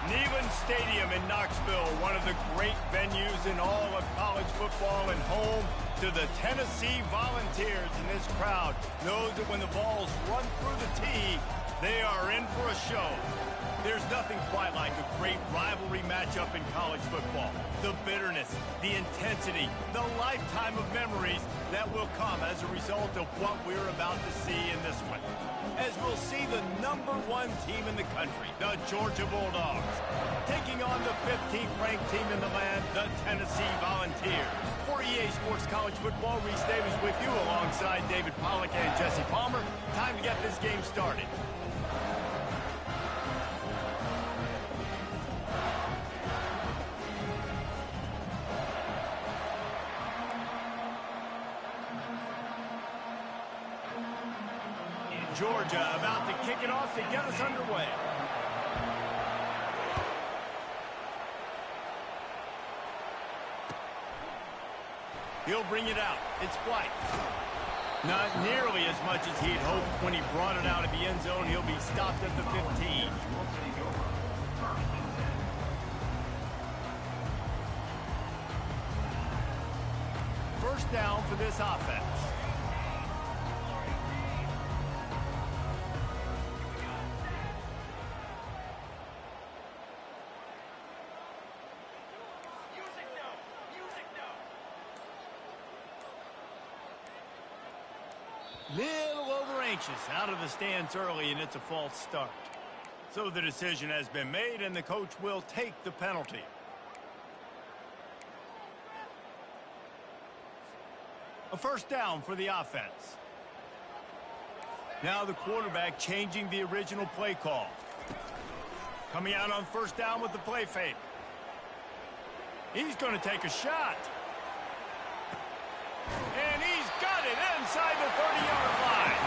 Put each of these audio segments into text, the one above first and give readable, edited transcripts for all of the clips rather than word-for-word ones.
Neyland Stadium in Knoxville, one of the great venues in all of college football and home to the Tennessee Volunteers. And this crowd knows that when the balls run through the tee, they are in for a show. There's nothing quite like a great rivalry matchup in college football. The bitterness, the intensity, the lifetime of memories that will come as a result of what we're about to see in this one. As we'll see the #1 team in the country, the Georgia Bulldogs, taking on the 15th ranked team in the land, the Tennessee Volunteers. For EA Sports College Football, Reese Davis with you alongside David Pollack and Jesse Palmer. Time to get this game started. Georgia about to kick it off to get us underway. He'll bring it out. It's White. Not nearly as much as he'd hoped when he brought it out of the end zone. He'll be stopped at the 15. First down for this offense. Little over anxious, out of the stands early, and it's a false start. So the decision has been made, and the coach will take the penalty. A first down for the offense. Now the quarterback changing the original play call. Coming out on first down with the play fake. He's going to take a shot. And he's got it inside the 30-yard line.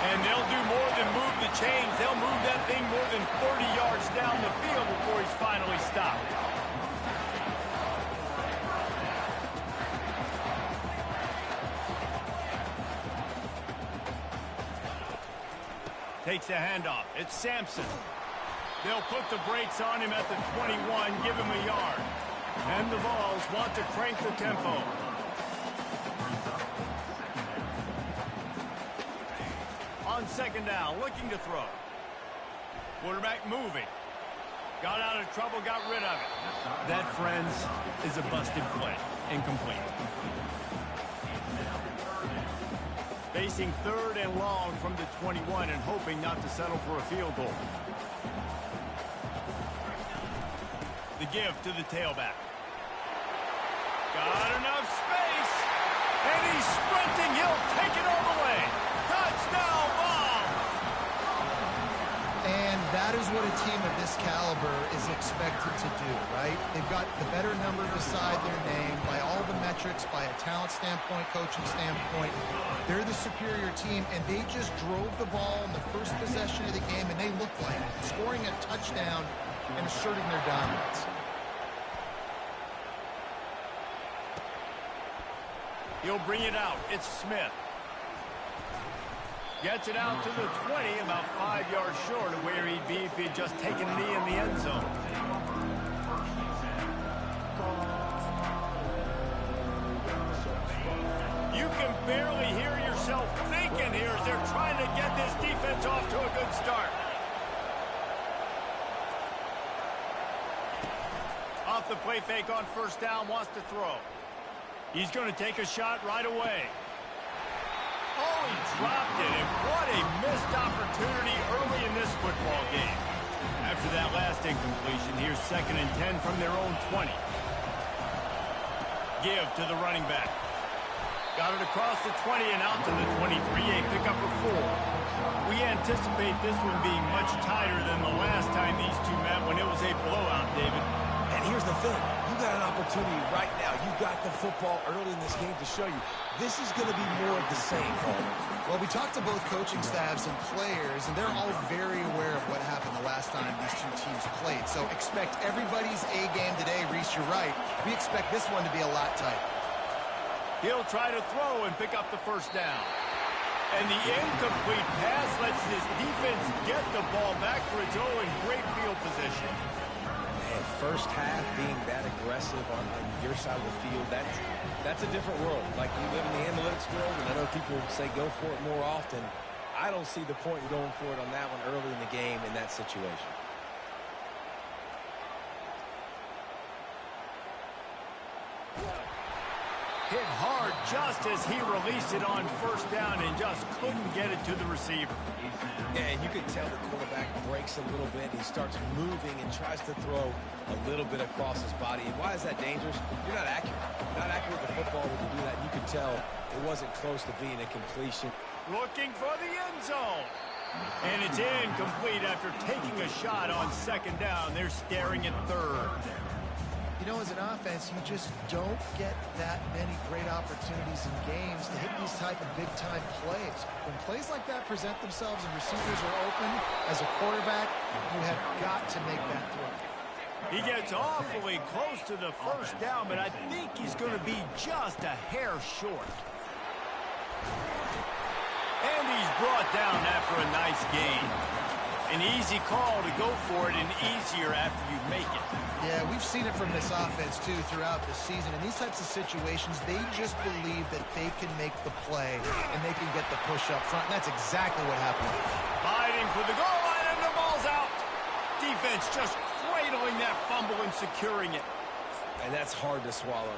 And they'll do more than move the chains. They'll move that thing more than 30 yards down the field before he's finally stopped. Takes the handoff. It's Sampson. They'll put the brakes on him at the 21, give him a yard. And the Vols want to crank the tempo. On second down, looking to throw. Quarterback moving. Got out of trouble, got rid of it. That, friends, is a busted play. Incomplete. Facing third and long from the 21 and hoping not to settle for a field goal. The give to the tailback. Got enough space. And he's sprinting. He'll take it all the way. Touchdown, Vols! And that is what a team of this caliber is expected to do, right? They've got the better number beside their name by all the metrics, by a talent standpoint, coaching standpoint. They're the superior team, and they just drove the ball in the first possession of the game, and they looked like it, scoring a touchdown and asserting their dominance. He'll bring it out. It's Smith. Gets it out to the 20, about 5 yards short of where he'd be if he'd just taken a knee in the end zone. You can barely hear yourself thinking here as they're trying to get this defense off to a good start. Off the play fake on first down, wants to throw. He's going to take a shot right away. Oh, he dropped it, and what a missed opportunity early in this football game. After that last incompletion, here's 2nd and 10 from their own 20. Give to the running back. Got it across the 20 and out to the 23, a pickup of 4. We anticipate this one being much tighter than the last time these two met when it was a blowout, David. And here's the thing. You got an opportunity right now. You got the football early in this game to show you. This is going to be more of the same, Paul. Well, we talked to both coaching staffs and players, and they're all very aware of what happened the last time these two teams played. So expect everybody's A game today. Reese, you're right. We expect this one to be a lot tighter. He'll try to throw and pick up the first down. And the incomplete pass lets this defense get the ball back for its own great field position. first half being that aggressive on your side of the field, that's a different world. Like, you live in the analytics world, and I know people say go for it more often. I don't see the point in going for it on that one early in the game in that situation. Hit hard just as he released it on first down and just couldn't get it to the receiver. Yeah, and you can tell the quarterback breaks a little bit. He starts moving and tries to throw a little bit across his body. And why is that dangerous? You're not accurate. Not accurate with the football when you do that. You can tell it wasn't close to being a completion. Looking for the end zone. And it's incomplete after taking a shot on second down. They're staring at third. You know, as an offense, you just don't get that many great opportunities in games to hit these type of big-time plays. When plays like that present themselves and receivers are open, as a quarterback, you have got to make that throw. He gets awfully close to the first down, but I think he's going to be just a hair short. And he's brought down after a nice gain. An easy call to go for it and easier after you make it. Yeah, we've seen it from this offense, too, throughout the season. In these types of situations, they just believe that they can make the play and they can get the push up front. And that's exactly what happened. Fighting for the goal line, and the ball's out. Defense just cradling that fumble and securing it. And that's hard to swallow.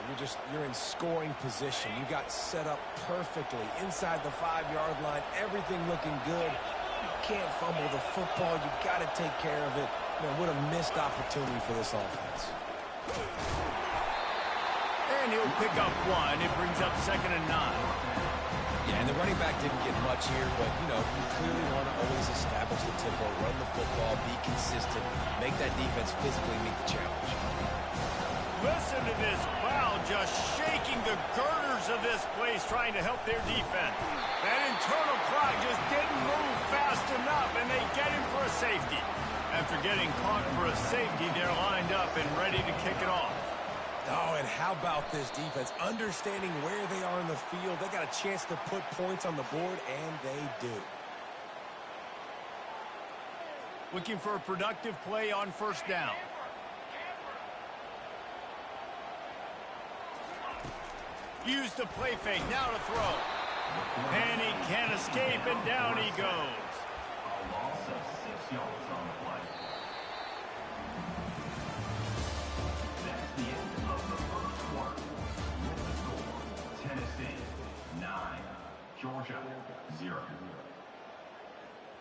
You're in scoring position. You got set up perfectly inside the 5-yard line. Everything looking good. You can't fumble the football. You got to take care of it. Man, what a missed opportunity for this offense. And he'll pick up one. It brings up 2nd and 9. Yeah, and the running back didn't get much here, but, you know, you clearly want to always establish the tempo, run the football, be consistent, make that defense physically meet the challenge. Listen to this crowd just shaking the girders of this place trying to help their defense. That internal clock just didn't move fast enough, and they get him for a safety. After getting caught for a safety, they're lined up and ready to kick it off. Oh, and how about this defense? Understanding where they are in the field. They got a chance to put points on the board, and they do. Looking for a productive play on first down. Use the play fake, now to throw. And he can't escape, and down he goes. A loss of 6 yards on the play. That's the end of the first quarter. With the score, Tennessee 9, Georgia 0.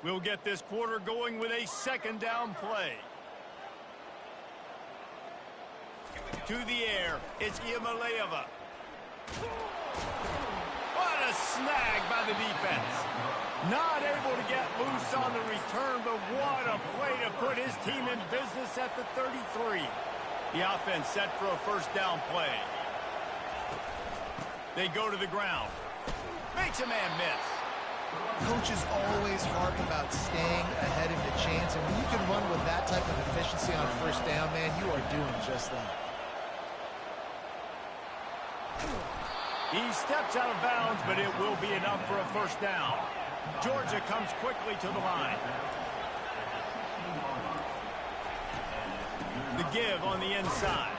We'll get this quarter going with a 2nd down play. To the air, it's Iamaleava. What a snag by the defense. Not able to get loose on the return, but what a play to put his team in business at the 33. The offense set for a 1st down play. They go to the ground. Makes a man miss. Coaches always harp about staying ahead of the chance, and when you can run with that type of efficiency on 1st down, man, you are doing just that. He steps out of bounds, but it will be enough for a 1st down. Georgia comes quickly to the line. The give on the inside.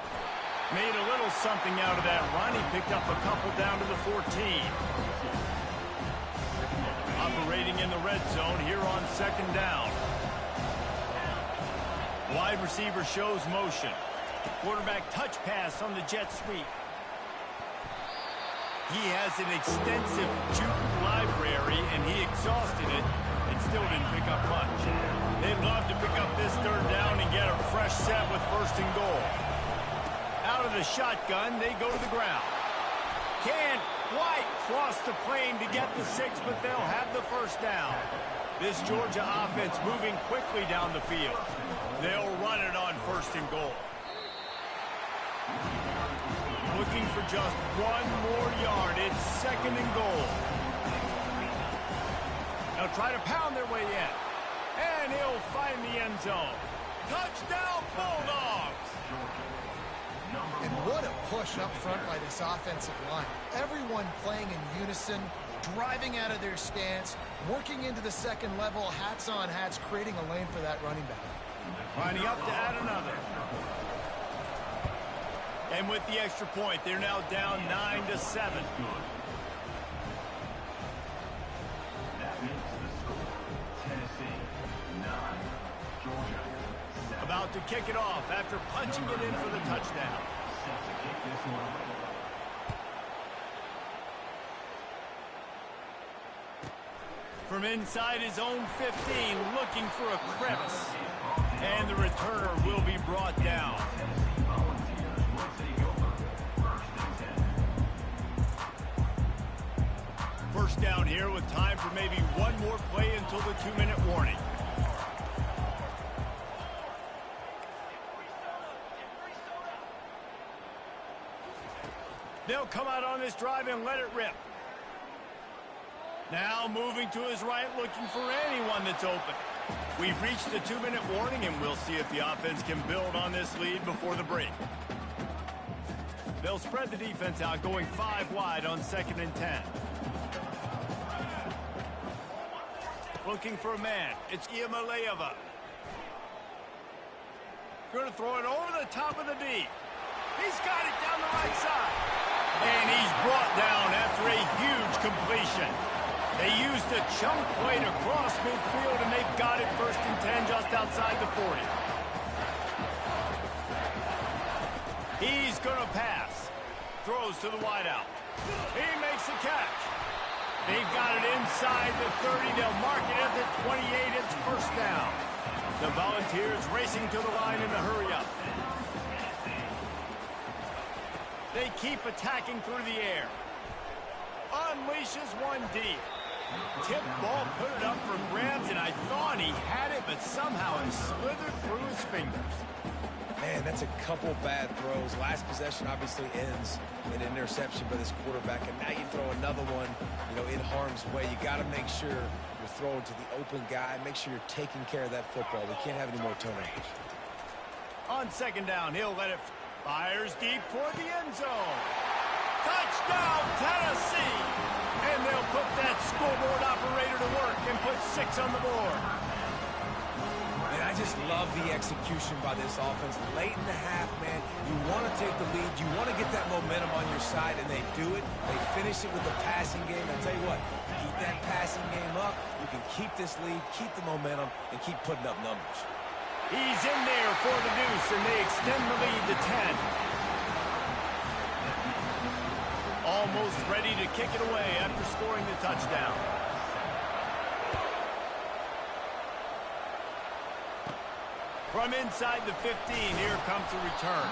Made a little something out of that run. He picked up a couple down to the 14. Operating in the red zone here on 2nd down. Wide receiver shows motion. Quarterback touch pass on the jet sweep. He has an extensive juke library, and he exhausted it and still didn't pick up much. They'd love to pick up this 3rd down and get a fresh set with 1st and goal. Out of the shotgun, they go to the ground. Can't quite cross the plane to get the 6, but they'll have the 1st down. This Georgia offense moving quickly down the field. They'll run it on 1st and goal. Looking for just 1 more yard. It's 2nd and goal. They'll try to pound their way in. And he'll find the end zone. Touchdown, Bulldogs! And what a push up front by this offensive line. Everyone playing in unison, driving out of their stance, working into the 2nd level, hats on hats, creating a lane for that running back. Lining up to add another. And with the extra point, they're now down 9-7. That makes the score Tennessee 9, Georgia 7. About to kick it off after punching it in for the touchdown. Set to kick this one away. From inside his own 15, looking for a crevice. And the returner will be brought down. Volunteers will take over 1st and 10. First down here with time for maybe one more play until the 2-minute warning. They'll come out on this drive and let it rip. Now moving to his right, looking for anyone that's open. We've reached the 2-minute warning, and we'll see if the offense can build on this lead before the break. They'll spread the defense out, going 5 wide on 2nd and 10. Looking for a man. It's Iamaleava. Going to throw it over the top of the D. He's got it down the right side. And he's brought down after a huge completion. They used a chunk play to cross midfield, and they've got it 1st and 10 just outside the 40. He's going to pass. Throws to the wideout. He makes the catch. They've got it inside the 30. They'll mark it at the 28. It's 1st down. The Volunteers racing to the line in a hurry-up. They keep attacking through the air. Unleashes one deep. Tip ball, put it up for grabs, and I thought he had it, but somehow it slithered through his fingers. Man, that's a couple bad throws. Last possession obviously ends in an interception by this quarterback, and now you throw another one, in harm's way. You got to make sure you're throwing to the open guy. Make sure you're taking care of that football. We can't have any more turnovers. On 2nd down, he'll let it fires deep toward the end zone. Touchdown, Tennessee! And they'll put that scoreboard operator to work and put 6 on the board. And I just love the execution by this offense. Late in the half, man, you want to take the lead. You want to get that momentum on your side, and they do it. They finish it with the passing game. I tell you what, keep that passing game up. You can keep this lead, keep the momentum, and keep putting up numbers. He's in there for the deuce, and they extend the lead to 10. Almost ready to kick it away after scoring the touchdown. From inside the 15, here comes the return.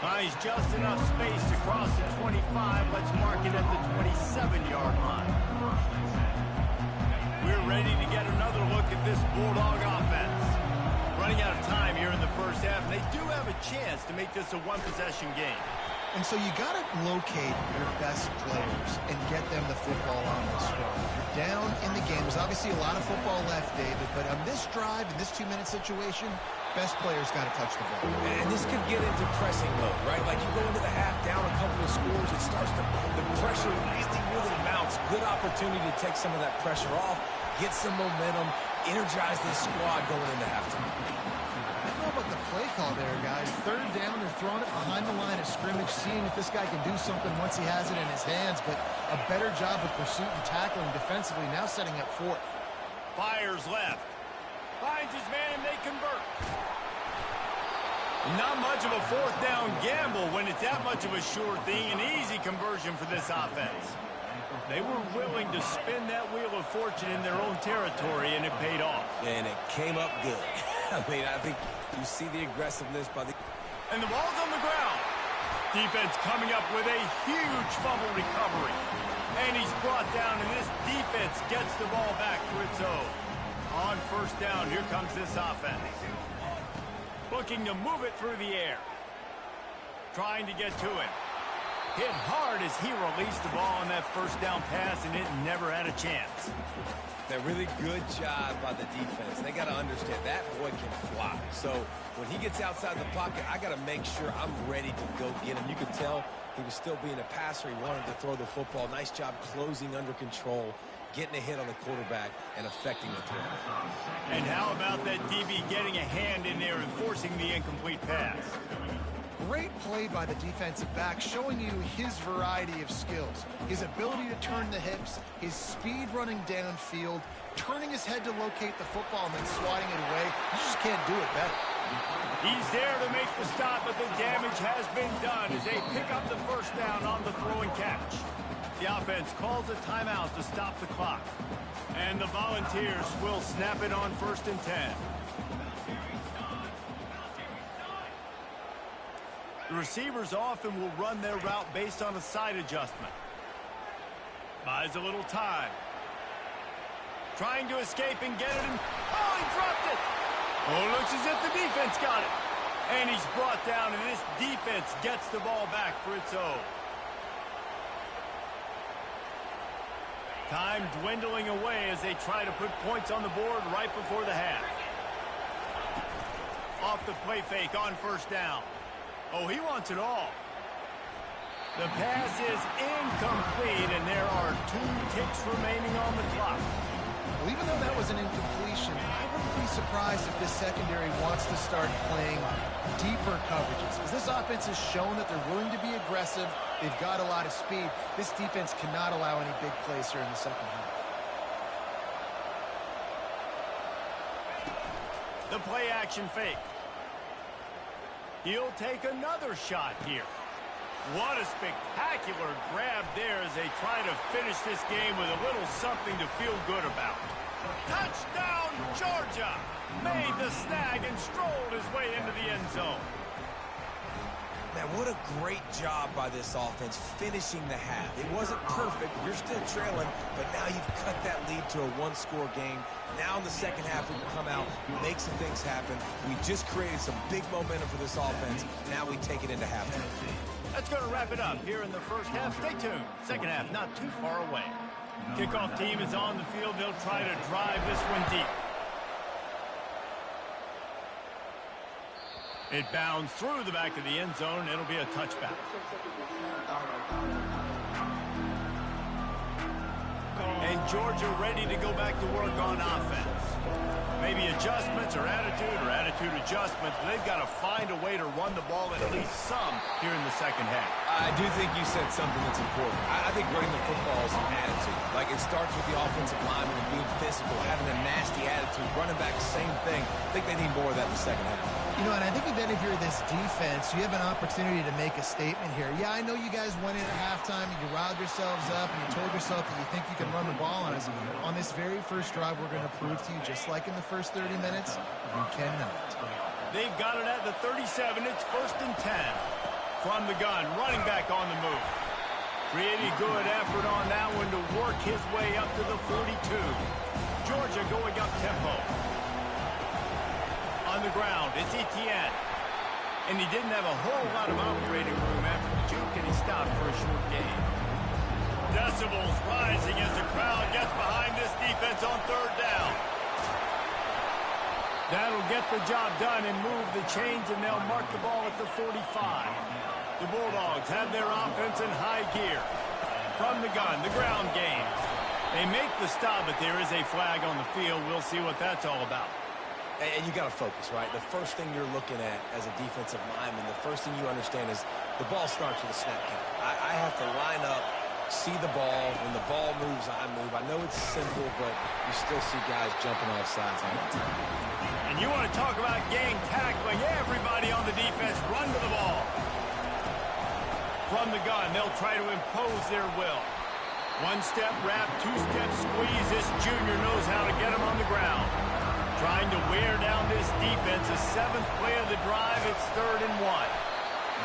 Finds just enough space to cross the 25. Let's mark it at the 27-yard line. We're ready to get another look at this Bulldog offense. Running out of time here in the 1st half, and they do have a chance to make this a one-possession game. And so you got to locate your best players and get them the football on this drive. You're down in the game. There's obviously a lot of football left, David, but on this drive, in this 2-minute situation, best players got to touch the ball. And this could get into pressing mode, right? Like you go into the half down a couple of scores, it starts to, the pressure really mounts. Good opportunity to take some of that pressure off, get some momentum, energize this squad going into halftime. I don't know about the play call there, guys. 3rd down, they're throwing it behind the line of scrimmage, seeing if this guy can do something once he has it in his hands, but a better job of pursuit and tackling defensively, now setting up 4th. Fires left. Finds his man, and they convert. Not much of a 4th down gamble when it's that much of a sure thing, an easy conversion for this offense. They were willing to spin that wheel of fortune in their own territory, and it paid off. And it came up good. I mean, I think you see the aggressiveness by the... And the ball's on the ground. Defense coming up with a huge fumble recovery. And he's brought down, and this defense gets the ball back to its own. On 1st down, here comes this offense. Looking to move it through the air. Trying to get to it. Hit hard as he released the ball on that 1st down pass, and it never had a chance. A really good job by the defense. They got to understand that boy can fly. So when he gets outside the pocket, I got to make sure I'm ready to go get him. You could tell he was still being a passer. He wanted to throw the football. Nice job closing under control, getting a hit on the quarterback, and affecting the throw. And how about that DB getting a hand in there and forcing the incomplete pass? great play by the defensive back, showing you his variety of skills. His ability to turn the hips, his speed running downfield, turning his head to locate the football and then swatting it away. You just can't do it better. He's there to make the stop, but the damage has been done as they pick up the first down on the throw and catch. The offense calls a timeout to stop the clock. And the Volunteers will snap it on 1st and 10. The receivers often will run their route based on a side adjustment. Buys a little time. Trying to escape and get it in. Oh, he dropped it! Oh, looks as if the defense got it. And he's brought down, and this defense gets the ball back for its own. Time dwindling away as they try to put points on the board right before the half. Off the play fake on 1st down. Oh, he wants it all. The pass is incomplete, and there are 2 ticks remaining on the clock. Well, even though that was an incompletion, I wouldn't be surprised if this secondary wants to start playing deeper coverages. Because this offense has shown that they're willing to be aggressive. They've got a lot of speed. This defense cannot allow any big plays here in the second half. The play action fake. He'll take another shot here. What a spectacular grab there as they try to finish this game with a little something to feel good about. Touchdown, Georgia! Made the snag and strolled his way into the end zone. Man, what a great job by this offense finishing the half. It wasn't perfect. You're still trailing, but now you've cut that lead to a 1-score game. Now in the second half, we can come out, make some things happen. We just created some big momentum for this offense. Now we take it into halftime. That's going to wrap it up here in the first half. Stay tuned. Second half not too far away. Kickoff team is on the field. They'll try to drive this one deep. It bounds through the back of the end zone. It'll be a touchback. And Georgia ready to go back to work on offense. Maybe adjustments or attitude adjustments, but they've got to find a way to run the ball at least some here in the second half. I do think you said something that's important. I think running the football is an attitude. Like, it starts with the offensive lineman and being physical, having a nasty attitude. Running back, same thing. I think they need more of that in the second half. You know, and I think then if you're this defense, you have an opportunity to make a statement here. Yeah, I know you guys went in at halftime and you riled yourselves up and you told yourself that you think you can run the ball on us. On this very first drive, we're going to prove to you, just like in the first 30 minutes, you cannot. They've got it at the 37. It's 1st and 10. From the gun, running back on the move. Pretty good effort on that one to work his way up to the 42. Georgia going up tempo. On the ground, it's Etienne. And he didn't have a whole lot of operating room after the juke, and he stopped for a short gain. Decibels rising as the crowd gets behind this defense on 3rd down. That'll get the job done and move the chains, and they'll mark the ball at the 45. The Bulldogs have their offense in high gear. From the gun, the ground game. They make the stop, but there is a flag on the field. We'll see what that's all about. And you got to focus, right? The first thing you're looking at as a defensive lineman, the first thing you understand is the ball starts with a snap count. I have to line up, see the ball. When the ball moves, I move. I know it's simple, but you still see guys jumping off sides all the time. And you want to talk about gang tackling. Everybody on the defense run to the ball. From the gun, they'll try to impose their will. 1-step wrap, 2-step squeeze. This junior knows how to get him on the ground. Trying to wear down this defense. The 7th play of the drive. It's 3rd and 1.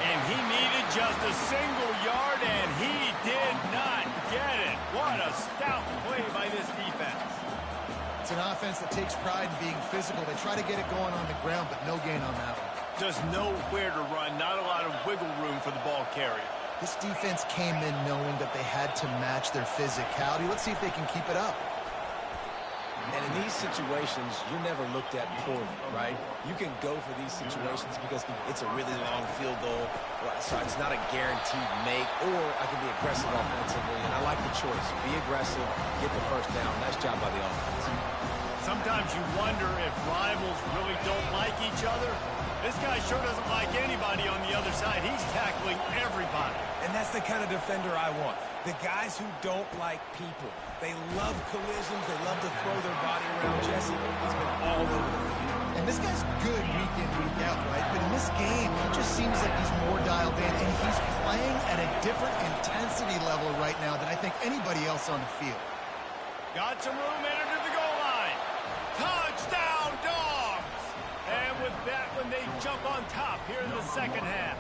And he needed just a single yard, and he did not get it. What a stout play by this defense. It's an offense that takes pride in being physical. They try to get it going on the ground, but no gain on that one. Just nowhere to run. Not a lot of wiggle room for the ball carrier. This defense came in knowing that they had to match their physicality. Let's see if they can keep it up. And in these situations, you're never looked at poorly, right? You can go for these situations because it's a really long field goal, so it's not a guaranteed make, or I can be aggressive offensively, and I like the choice. Be aggressive, get the first down. Nice job by the offense. Sometimes you wonder if rivals really don't like each other. This guy sure doesn't like anybody on the other side. He's tackling everybody. And that's the kind of defender I want. The guys who don't like people. They love collisions. They love to throw their body around. Jesse has been all over the field. And this guy's good week in, week out, right? But in this game, he just seems like he's more dialed in, and he's playing at a different intensity level right now than I think anybody else on the field. Got some room, entered to the goal line. Touchdown, Dogs! And with that one, they jump on top here in the second half.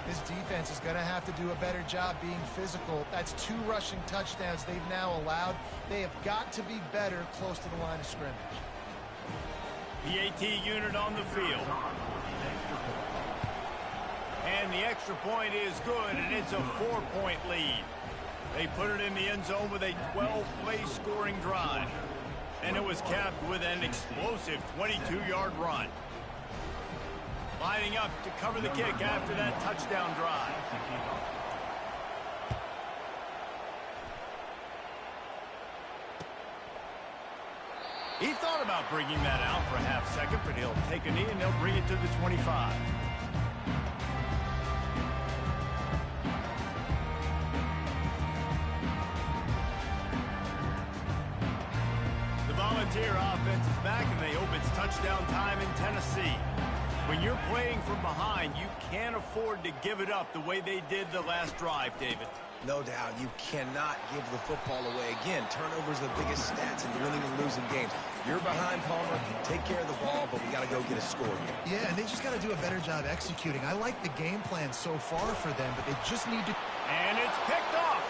This defense is going to have to do a better job being physical. That's 2 rushing touchdowns they've now allowed. They have got to be better close to the line of scrimmage. PAT unit on the field. And the extra point is good, and it's a 4-point lead. They put it in the end zone with a 12-play scoring drive. And it was capped with an explosive 22-yard run. Lining up to cover the kick after that touchdown drive. He thought about bringing that out for a half second, but he'll take a knee and they'll bring it to the 25. The Volunteer offense is back, and they hope it's touchdown time in Tennessee. When you're playing from behind, you can't afford to give it up the way they did the last drive, David. No doubt, you cannot give the football away. Again, turnovers are the biggest stats in winning and losing games. You're behind, Palmer. Take care of the ball, but we got to go get a score here. Yeah, and they just got to do a better job executing. I like the game plan so far for them, but they just need to... And it's picked off.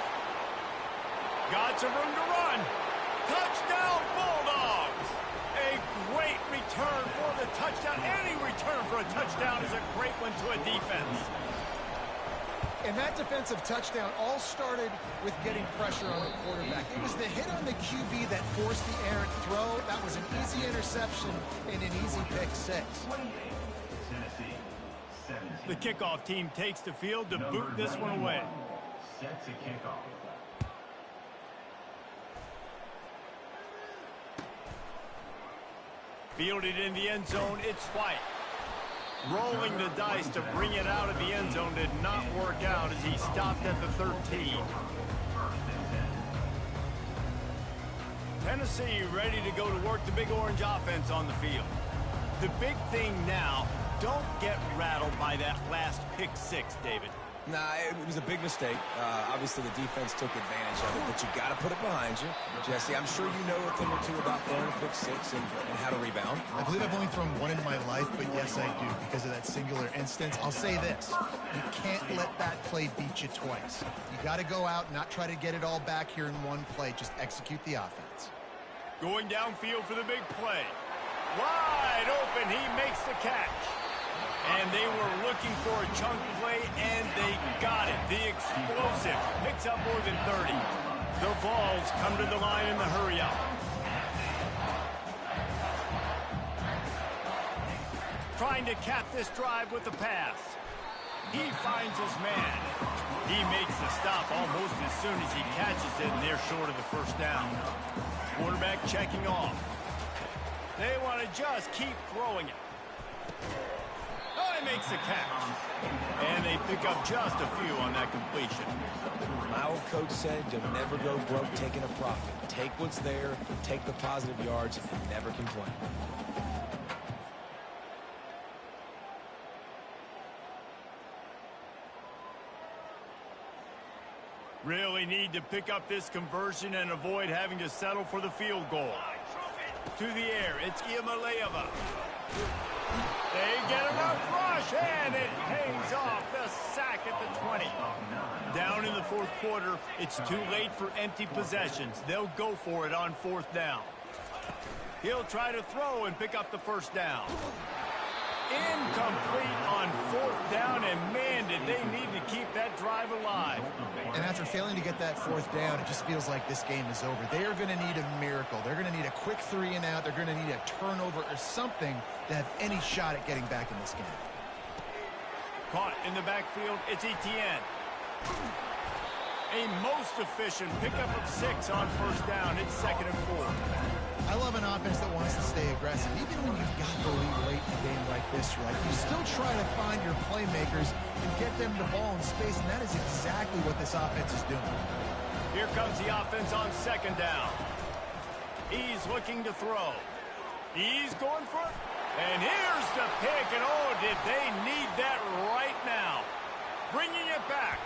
Got some room to run. Touchdown, Bulldogs. A great return for the touchdown. Any return for a touchdown is a great one to a defense. And that defensive touchdown all started with getting pressure on the quarterback. It was the hit on the QB that forced the errant throw. That was an easy interception and an easy pick 6. The kickoff team takes the field to boot this one away. Set to kickoff. Fielded in the end zone, it's White. Rolling the dice to bring it out of the end zone did not work out as he stopped at the 13. Tennessee ready to go to work the Big Orange offense on the field. The big thing now, don't get rattled by that last pick 6, David. Nah, it was a big mistake. Obviously, the defense took advantage of it, but you got to put it behind you. Jesse, I'm sure you know a thing or two about throwing a pick 6 and how to rebound. I believe I've only thrown one in my life, but yes, I do, because of that singular instance. I'll say this. You can't let that play beat you twice. You got to go out and not try to get it all back here in one play. Just execute the offense. Going downfield for the big play. Wide open, he makes the catch. And they were looking for a chunk play, and they got it. The explosive picks up more than 30. The Vols come to the line in the hurry-up. Trying to cap this drive with the pass. He finds his man. He makes the stop almost as soon as he catches it, and they're short of the first down. Quarterback checking off. They want to just keep throwing it. Oh, he makes the catch. And they pick up just a few on that completion. My old coach said you'll never go broke taking a profit. Take what's there, take the positive yards, and never complain. Really need to pick up this conversion and avoid having to settle for the field goal. To the air, it's Iamaleava. They get enough rush, and it pays off the sack at the 20. Down in the fourth quarter, it's too late for empty possessions. They'll go for it on 4th down. He'll try to throw and pick up the first down. Incomplete on 4th down, and man, did they need to keep that drive alive. And after failing to get that 4th down, it just feels like this game is over. They are going to need a miracle. They're going to need a quick 3 and out. They're going to need a turnover or something to have any shot at getting back in this game. Caught in the backfield, it's Etienne. A most efficient pickup of 6 on 1st down. It's 2nd and 4. I love an offense that wants to stay aggressive. Even when you've got the lead late in a game like this, right, you still try to find your playmakers and get them the ball in space, and that is exactly what this offense is doing. Here comes the offense on second down. He's looking to throw. He's going for it. And here's the pick, and oh, did they need that right now. Bringing it back.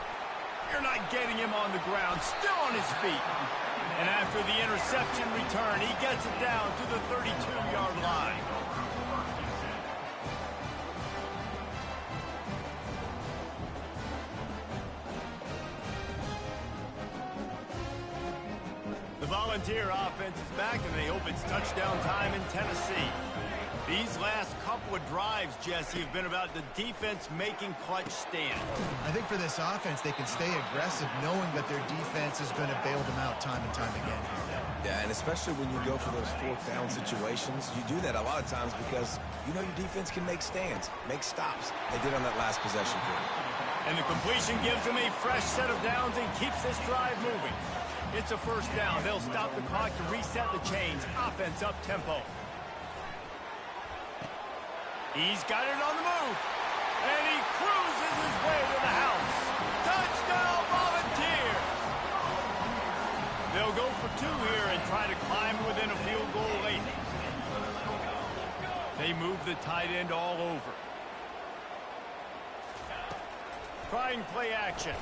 You're not getting him on the ground, still on his feet. And after the interception return, he gets it down to the 32-yard line. The Volunteer offense is back, and they hope it's touchdown time in Tennessee. These last couple of drives, Jesse, have been about the defense making clutch stands. I think for this offense, they can stay aggressive knowing that their defense is going to bail them out time and time again. Yeah, and especially when you go for those fourth down situations, you do that a lot of times because you know your defense can make stands, make stops. They did on that last possession for you. And the completion gives them a fresh set of downs and keeps this drive moving. It's a first down. They'll stop the clock to reset the chains. Offense up tempo. He's got it on the move. And he cruises his way to the house. Touchdown, Volunteer! They'll go for two here and try to climb within a field goal late. They move the tight end all over. Trying play action.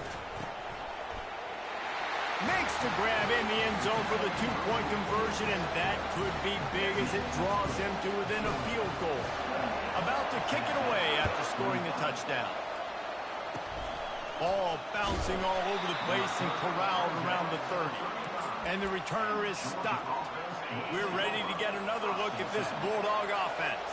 Makes the grab in the end zone for the two-point conversion, and that could be big as it draws him to within a field goal. About to kick it away after scoring the touchdown. Ball bouncing all over the place and corralled around the 30. And the returner is stopped. We're ready to get another look at this Bulldog offense.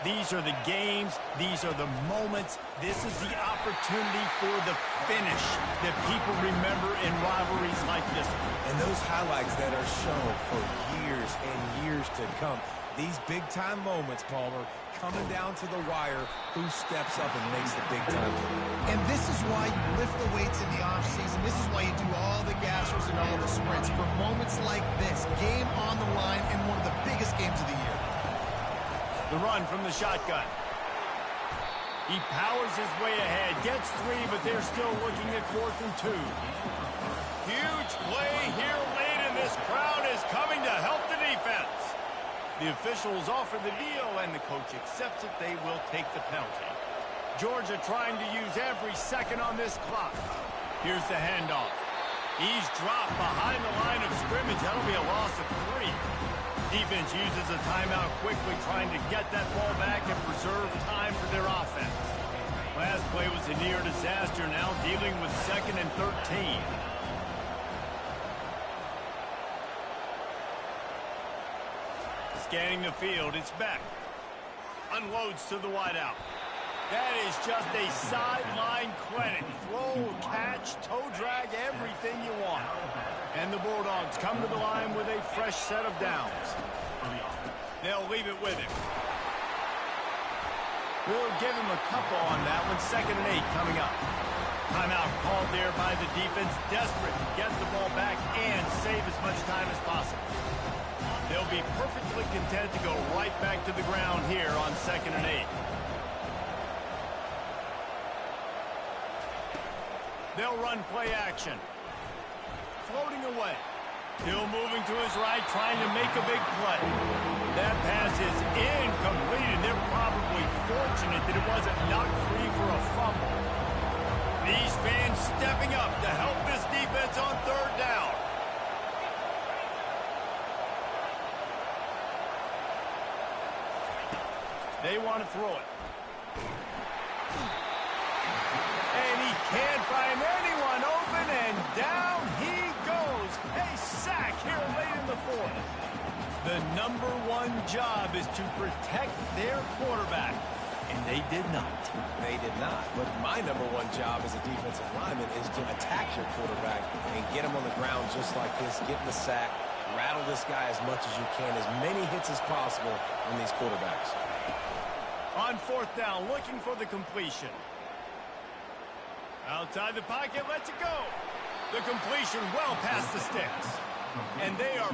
These are the games. These are the moments. This is the opportunity for the finish that people remember in rivalries like this one. And those highlights that are shown for years and years to come. These big-time moments, Palmer, coming down to the wire, who steps up and makes the big-time play. And this is why you lift the weights in the offseason. This is why you do all the gassers and all the sprints. For moments like this, game on the line in one of the biggest games of the year. The run from the shotgun. He powers his way ahead, gets three, but they're still looking at 4th and 2. Huge play here late, and this crowd is coming to help the defense. The officials offer the deal, and the coach accepts it. They will take the penalty. Georgia trying to use every second on this clock. Here's the handoff. He's dropped behind the line of scrimmage. That'll be a loss of 3. Defense uses a timeout quickly, trying to get that ball back and preserve time for their offense. Last play was a near disaster, now dealing with 2nd and 13. Scanning the field, it's back. Unloads to the wideout. That is just a sideline clinic. Throw, catch, toe drag, everything you want. And the Bulldogs come to the line with a fresh set of downs. They'll leave it with him. We'll give him a couple on that one. 2nd and 8 coming up. Timeout called there by the defense. Desperate to get the ball back and save as much time as possible. They'll be perfectly content to go right back to the ground here on 2nd and 8. They'll run play action. Floating away. Still moving to his right, trying to make a big play. That pass is incomplete, and they're probably fortunate that it wasn't knocked free for a fumble. These fans stepping up to help this defense on 3rd down. They want to throw it. And he can't find anyone open, and down he goes. A sack here late in the 4th. The #1 job is to protect their quarterback, and they did not. They did not. But my #1 job as a defensive lineman is to attack your quarterback and get him on the ground just like this, get the sack, rattle this guy as much as you can, as many hits as possible on these quarterbacks. On 4th down, looking for the completion. Outside the pocket, lets it go. The completion well past the sticks. And they are